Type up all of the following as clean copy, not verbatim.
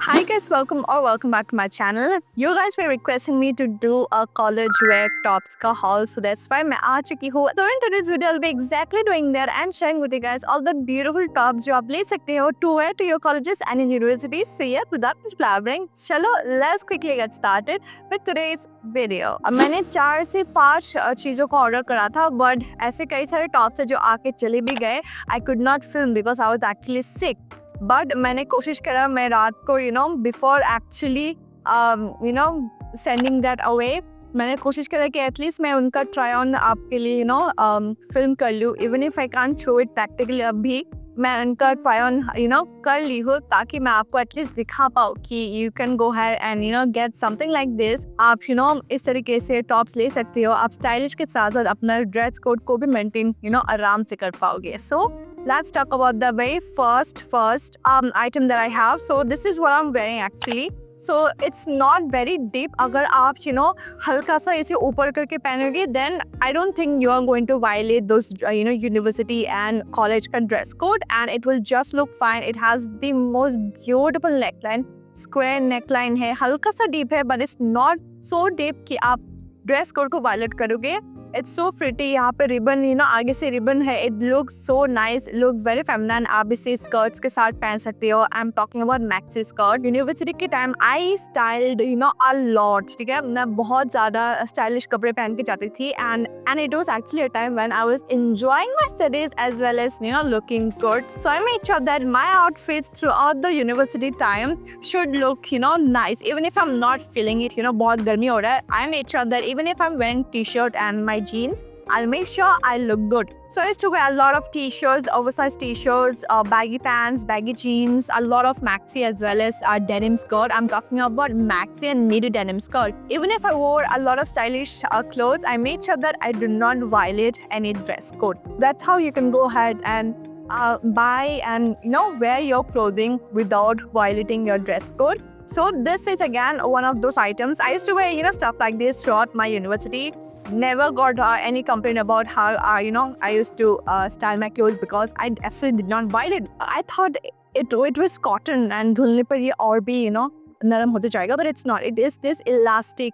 Hi guys, welcome back to my channel. You guys were requesting me to do a college wear tops ka haul, so that's why मैं आ चुकी हूँ. So in today's video, I'll be exactly doing that and sharing with you guys all the beautiful tops जो आप ले सकते हो to wear to your colleges and universities. So yeah, without much blabbering, चलो let's quickly get started with today's video. अब मैंने 4 से 5 चीज़ों को ऑर्डर करा था, but ऐसे कई सारे टॉप्स हैं जो आके चले भी गए. I could not film because I was actually sick. But मैंने कोशिश करा मैं रात को before actually sending that away मैंने कोशिश करा कि एटलीस्ट मैं उनका ट्राई ऑन आपके लिए फिल्म कर लूँ. Even if I can't show it practically अभी मैं उनका ट्राई ऑन कर ली हूँ ताकि मैं आपको एटलीस्ट दिखा पाऊँ कि you can go here and get something like this. आप इस तरीके से टॉप्स ले सकते हो. आप स्टाइलिश के साथ साथ अपना ड्रेस कोड को भी मेंटेन आराम से कर पाओगे. सो let's talk about the very first item that I have. So this is what I'm wearing actually. So it's not very deep. अगर आप हल्का सा इसे ऊपर करके पहनोगे then I don't think you are going to violate those university and college का dress code and it will just look fine. It has the most beautiful neckline. Square neckline है, हल्का सा deep है but it's not so deep कि आप dress code को violate करोगे. It's so pretty. यहाँ पे रिबन आगे से रिबन है. It looks so nice. Look very feminine. आप इसे स्कर्ट्स के साथ पहन सकते हो. I'm talking about maxi skirt. University के time I styled a lot. ठीक है, मैं बहुत ज़्यादा स्टाइलिश कपड़े पहन के जाती थी and it was actually a time when I was enjoying my studies as well as looking good. So I made sure that my outfits throughout the university time should look nice. Even if I'm not feeling it, बहुत गर्मी हो रहा है. I made sure that even if I'm wearing t-shirt and my jeans, I'll make sure I look good. So I used to wear a lot of t-shirts, oversized t-shirts, baggy pants, baggy jeans, a lot of maxi as well as denim skirt. I'm talking about maxi and knitted denim skirt. Even if I wore a lot of stylish clothes, I made sure that I do not violate any dress code. That's how you can go ahead and buy and wear your clothing without violating your dress code. So this is again one of those items. I used to wear stuff like this throughout my university. Never got any complaint about how I used to style my clothes because I actually did not violate. I thought it was cotton and धुलने पर ये और भी नरम होते जाएगा, but it's not. It is this elastic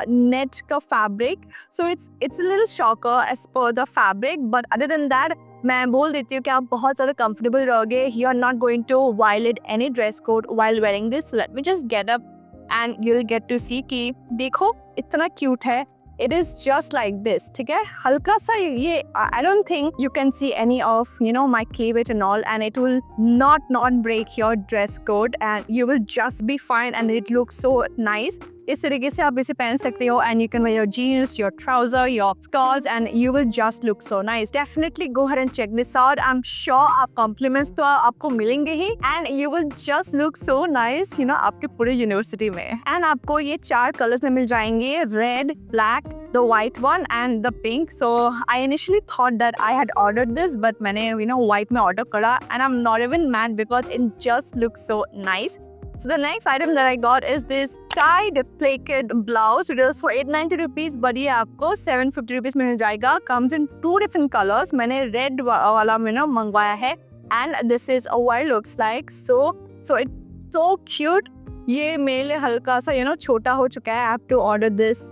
net का fabric, so it's a little shocker as per the fabric, but other than that मैं बोल देती हूँ कि आप बहुत ज़्यादा comfortable रहोगे. You are not going to violate any dress code while wearing this. So let me just get up and you'll get to see कि देखो इतना cute है. It is just like this, ठीक है. हल्का सा ये I don't think you can see any of my cleavage and all, and it will not break your dress code and you will just be fine and it looks so nice. इस तरीके से आप इसे पहन सकते हो and you can wear your jeans, your trouser, your skirts and you will just look so nice. Definitely go ahead and check this out. I'm sure आप compliments तो आपको मिलेंगे ही and you will just look so nice आपके पूरे university में. And आपको ये 4 colours में मिल जाएंगे, red, black, the white one and the pink. So I initially thought that I had ordered this but मैंने white में order करा and I'm not even mad because it just looks so nice. So the next item that I got is this tied placket blouse. It was for 890 rupees, but ये आपको 750 rupees में मिल जाएगा. Comes in 2 different colors. मैंने red वाला मंगवाया है and this is what it looks like. So it's so cute. ये मेरे लिए हल्का सा छोटा हो चुका है. I have to order this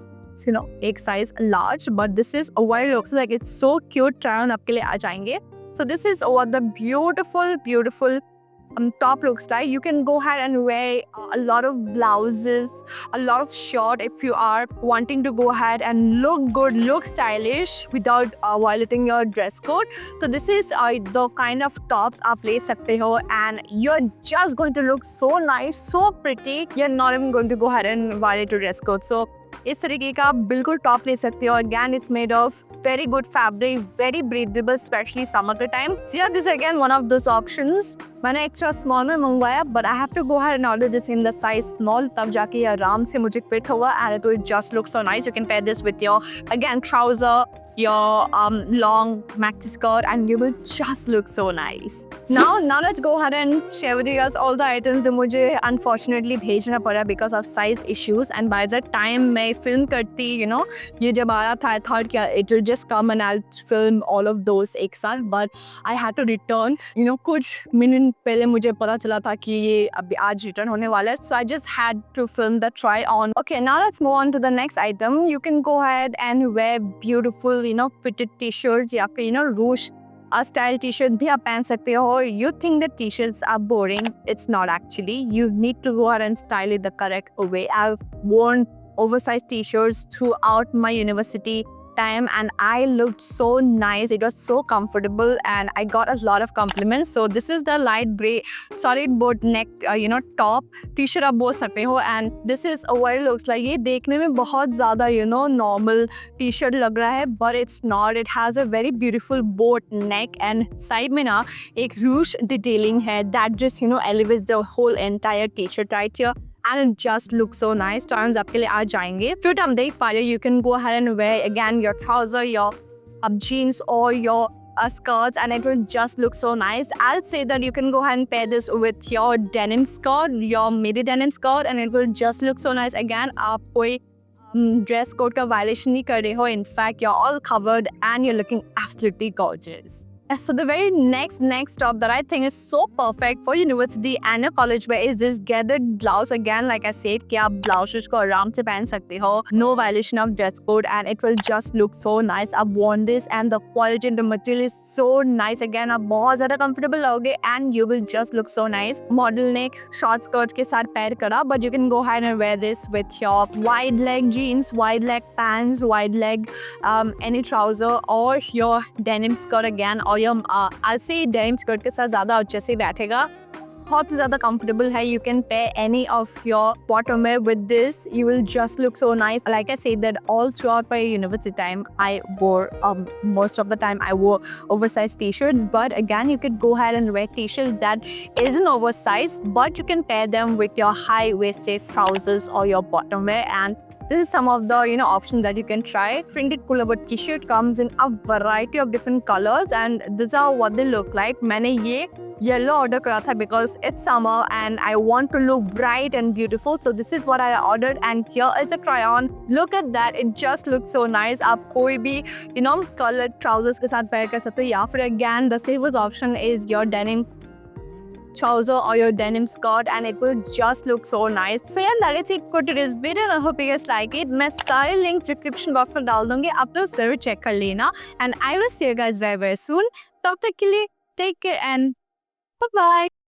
एक size large, but this is what it looks like. It's so cute. Try on आपके लिए आ जाएंगे. So this is what the beautiful top looks like. You can go ahead and wear a lot of blouses, a lot of short if you are wanting to go ahead and look good, look stylish without violating your dress code. So this is the kind of tops आप ले सकते हो and you're just going to look so nice, so pretty. You're not even going to go ahead and violate your dress code. So इस तरीके का आप बिल्कुल top ले सकते हो. Again, it's made of very good fabric, very breathable, especially summer के time. So yeah, this is again one of those options. मैंने extra small में मंगवाया, but I have to go ahead and order this in the size small. तब जाके ये आराम से मुझे fit होगा and it will just look so nice. You can pair this with your again trouser, your long maxi skirt, and you will just look so nice. Now let's go ahead and share with you guys all the items that मुझे unfortunately भेजना पड़ा because of size issues, and by the time मैं film करती, ये जब आ रहा था, I thought कि it will just come and I'll film all of those एक साथ, but I had to return. कुछ मिनट पहले मुझे पता चला था कि ये अभी आज return होने वाला है, so I just had to film the try on. Okay, now let's move on to the next item. You can go ahead and wear beautiful, fitted t-shirts या फिर ruche style t-shirt भी आप पहन सकते हो. You think that t-shirts are boring? It's not actually. You need to go ahead and style it the correct way. I've worn oversized t-shirts throughout my university time and I looked so nice. It was so comfortable and I got a lot of compliments. So this is the light gray solid boat neck top t-shirt आप बोल सकते हो, and this is what it looks like. ये देखने में बहुत ज़्यादा normal t-shirt लग रहा है, but it's not. It has a very beautiful boat neck and side में ना एक ruche detailing है that just elevates the whole entire t-shirt right here. And it just looks so nice. Turns आपके लिए आ जाएंगे. फिर हम देख पा रहे you can go ahead and wear again your trouser, your jeans or your skirts, and it will just look so nice. I'll say that you can go ahead and pair this with your denim skirt, your midi denim skirt, and it will just look so nice. Again, आप कोई dress code का violation नहीं कर रहे हो. In fact, you're all covered and you're looking absolutely gorgeous. So the very next top that I think is so perfect for university and a college wear is this gathered blouse. Again, like I said, कि आप blouses को आराम से पहन सकते हो. No violation of dress code and it will just look so nice. I've worn this and the quality and the material is so nice. Again, आप बहुत ज़्यादा comfortable लगोगे and you will just look so nice. Model neck short skirt के साथ pair करा, but you can go ahead and wear this with your wide leg jeans, wide leg pants, wide leg any trouser or your denim skirt again, or I'll say denim skirt के साथ ज़्यादा अच्छे से बैठेगा. बहुत ज़्यादा comfortable है. You can pair any of your bottom wear with this. You will just look so nice. Like I said that all throughout my university time, I wore most of the time I wore oversized t-shirts. But again, you could go ahead and wear t-shirts that isn't oversized, but you can pair them with your high-waisted trousers or your bottom wear, and this is some of the options that you can try. Printed pullover t-shirt comes in a variety of different colors and these are what they look like. मैंने ये yellow order करा था because it's summer and I want to look bright and beautiful. So this is what I ordered and here is the try on. Look at that, it just looks so nice. आप कोई भी colored trousers के साथ pair कर सकते हो या फिर again the safest option is your denim trouser or your denim skirt and it will just look so nice. So yeah, that is it for today's video and I hope you guys like it. मैं सारे links description box में डाल दूंगी, आप लोग जरूर check कर लेना and I will see you guys very soon. तब तक के लिए take care and bye bye.